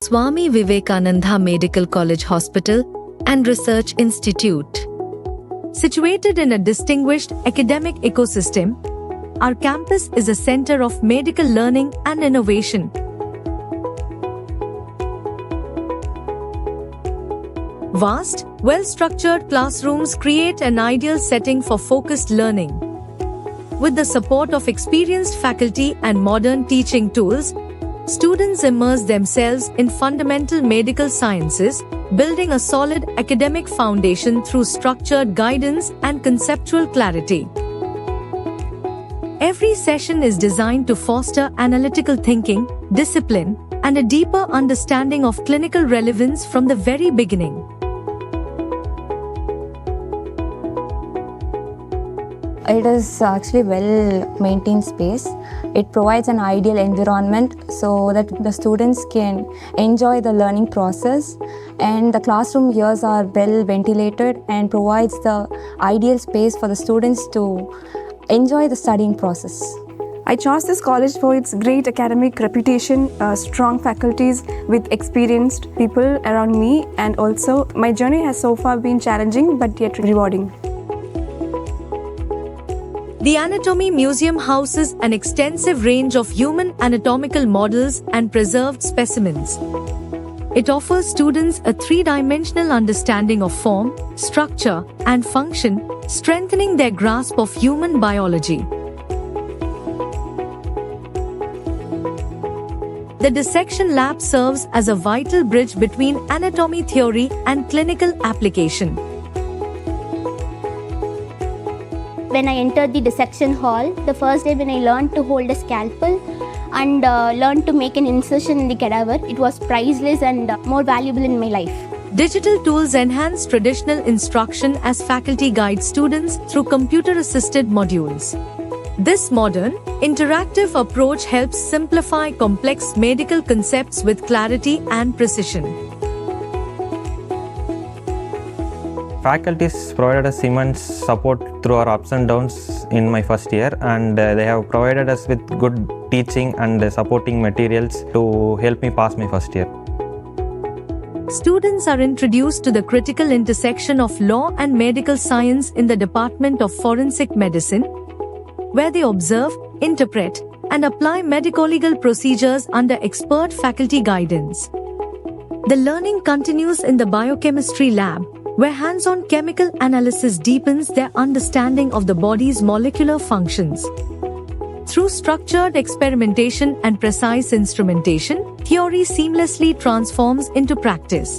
Swami Vivekananda Medical College Hospital and Research Institute. Situated in a distinguished academic ecosystem, our campus is a center of medical learning and innovation. Vast, well-structured classrooms create an ideal setting for focused learning. With the support of experienced faculty and modern teaching tools, students immerse themselves in fundamental medical sciences, building a solid academic foundation through structured guidance and conceptual clarity. Every session is designed to foster analytical thinking, discipline, and a deeper understanding of clinical relevance from the very beginning. It is actually well-maintained space. It provides an ideal environment so that the students can enjoy the learning process, and the classroom here are well ventilated and provides the ideal space for the students to enjoy the studying process. I chose this college for its great academic reputation, strong faculties with experienced people around me, and also my journey has so far been challenging but yet rewarding. The Anatomy Museum houses an extensive range of human anatomical models and preserved specimens. It offers students a three-dimensional understanding of form, structure, and function, strengthening their grasp of human biology. The dissection lab serves as a vital bridge between anatomy theory and clinical application. When I entered the dissection hall, the first day when I learned to hold a scalpel and learned to make an incision in the cadaver, it was priceless and more valuable in my life. Digital tools enhance traditional instruction as faculty guide students through computer-assisted modules. This modern, interactive approach helps simplify complex medical concepts with clarity and precision. Faculties provided us immense support through our ups and downs in my first year, and they have provided us with good teaching and supporting materials to help me pass my first year. Students are introduced to the critical intersection of law and medical science in the Department of Forensic Medicine, where they observe, interpret, and apply medico-legal procedures under expert faculty guidance. The learning continues in the biochemistry lab, where hands-on chemical analysis deepens their understanding of the body's molecular functions. Through structured experimentation and precise instrumentation, theory seamlessly transforms into practice.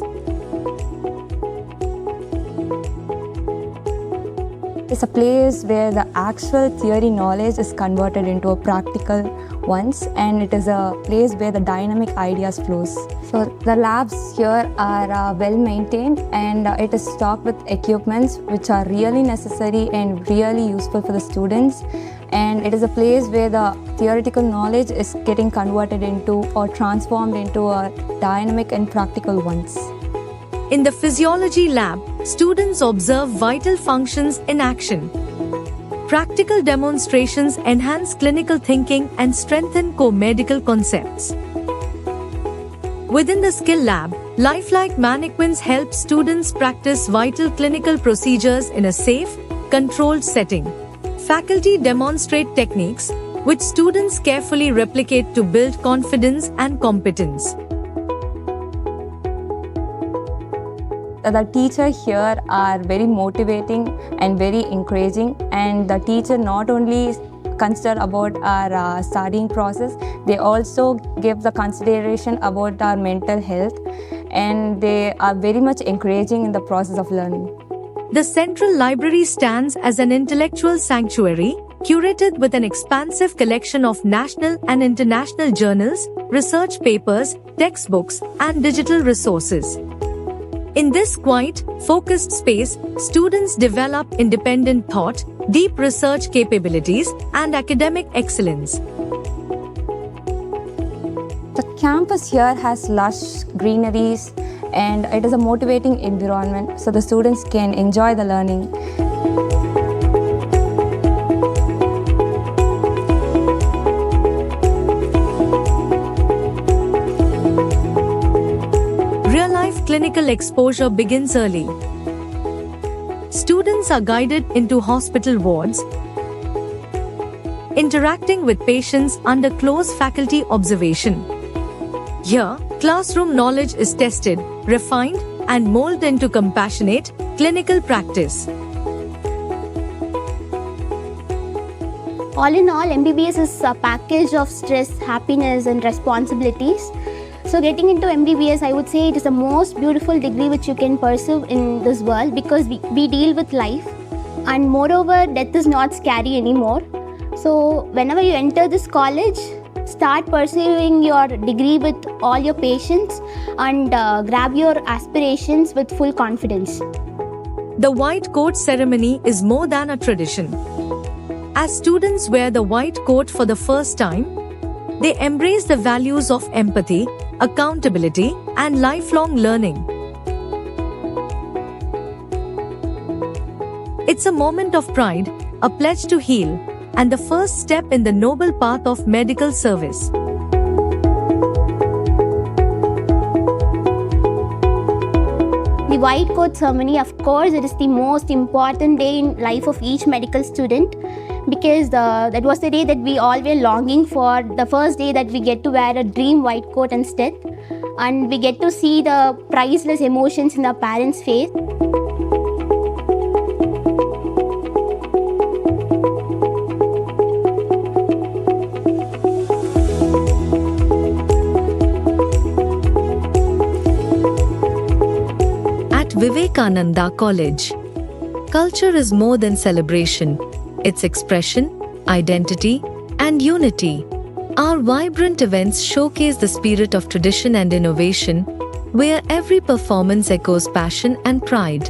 It's a place where the actual theory knowledge is converted into a practical ones, and it is a place where the dynamic ideas flows. So the labs here are well maintained, and it is stocked with equipments which are really necessary and really useful for the students. And it is a place where the theoretical knowledge is getting converted into or transformed into a dynamic and practical ones. In the physiology lab, students observe vital functions in action. Practical demonstrations enhance clinical thinking and strengthen core medical concepts. Within the skill lab, lifelike mannequins help students practice vital clinical procedures in a safe, controlled setting. Faculty demonstrate techniques, which students carefully replicate to build confidence and competence. The teacher here are very motivating and very encouraging, and the teacher not only consider about our studying process, they also give the consideration about our mental health, and they are very much encouraging in the process of learning. The Central Library stands as an intellectual sanctuary, curated with an expansive collection of national and international journals, research papers, textbooks, and digital resources. In this quiet, focused space, students develop independent thought, deep research capabilities, and academic excellence. The campus here has lush greeneries, and it is a motivating environment so the students can enjoy the learning. clinical exposure begins early. Students are guided into hospital wards, interacting with patients under close faculty observation. Here, classroom knowledge is tested, refined, and molded into compassionate, clinical practice. All in all, MBBS is a package of stress, happiness, and responsibilities. So getting into MBBS, I would say it is the most beautiful degree which you can pursue in this world, because we deal with life, and moreover, death is not scary anymore. So whenever you enter this college, start pursuing your degree with all your patience, and grab your aspirations with full confidence. The white coat ceremony is more than a tradition. As students wear the white coat for the first time, they embrace the values of empathy, accountability, and lifelong learning. It's a moment of pride, a pledge to heal, and the first step in the noble path of medical service. The white coat ceremony, of course, it is the most important day in life of each medical student, because that was the day that we all were longing for, the first day that we get to wear a dream white coat instead, and we get to see the priceless emotions in our parents' face. At Vivekananda College, culture is more than celebration. It's expression, identity, and unity. Our vibrant events showcase the spirit of tradition and innovation, where every performance echoes passion and pride.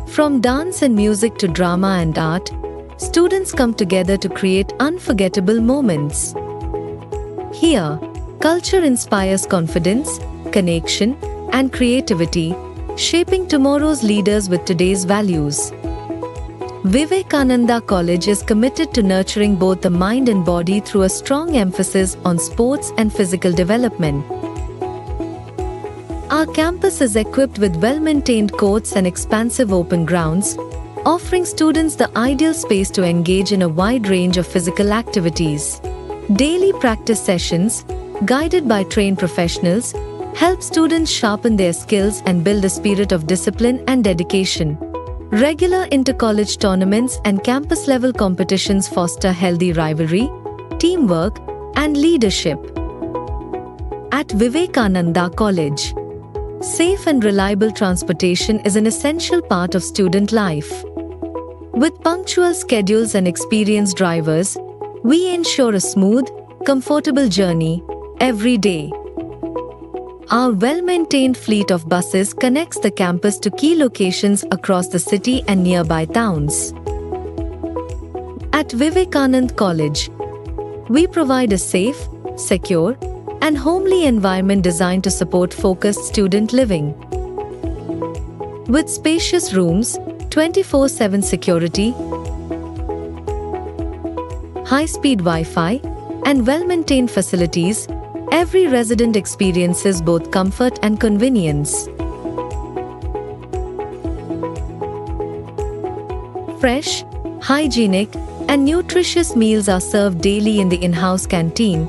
From dance and music to drama and art, students come together to create unforgettable moments. Here, culture inspires confidence, connection, and creativity, shaping tomorrow's leaders with today's values. Vivekananda College is committed to nurturing both the mind and body through a strong emphasis on sports and physical development. Our campus is equipped with well-maintained courts and expansive open grounds, offering students the ideal space to engage in a wide range of physical activities. Daily practice sessions, guided by trained professionals, help students sharpen their skills and build a spirit of discipline and dedication. Regular inter-college tournaments and campus-level competitions foster healthy rivalry, teamwork, and leadership. At Vivekananda College, safe and reliable transportation is an essential part of student life. With punctual schedules and experienced drivers, we ensure a smooth, comfortable journey every day. Our well-maintained fleet of buses connects the campus to key locations across the city and nearby towns. At Vivekananda College, we provide a safe, secure, and homely environment designed to support focused student living. With spacious rooms, 24/7 security, high-speed Wi-Fi, and well-maintained facilities, every resident experiences both comfort and convenience. Fresh, hygienic, and nutritious meals are served daily in the in-house canteen,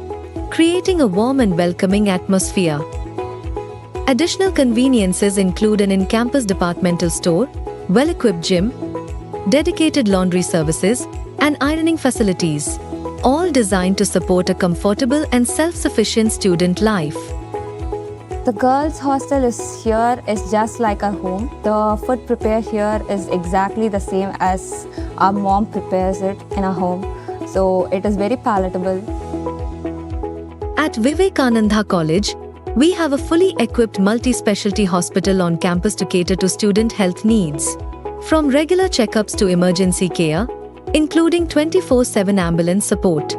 creating a warm and welcoming atmosphere. Additional conveniences include an in-campus departmental store, well-equipped gym, dedicated laundry services, and ironing facilities, all designed to support a comfortable and self-sufficient student life. The girls' hostel is just like our home. The food prepared here is exactly the same as our mom prepares it in our home. So it is very palatable. At Vivekananda College, we have a fully equipped multi-specialty hospital on campus to cater to student health needs. From regular checkups to emergency care, including 24/7 ambulance support.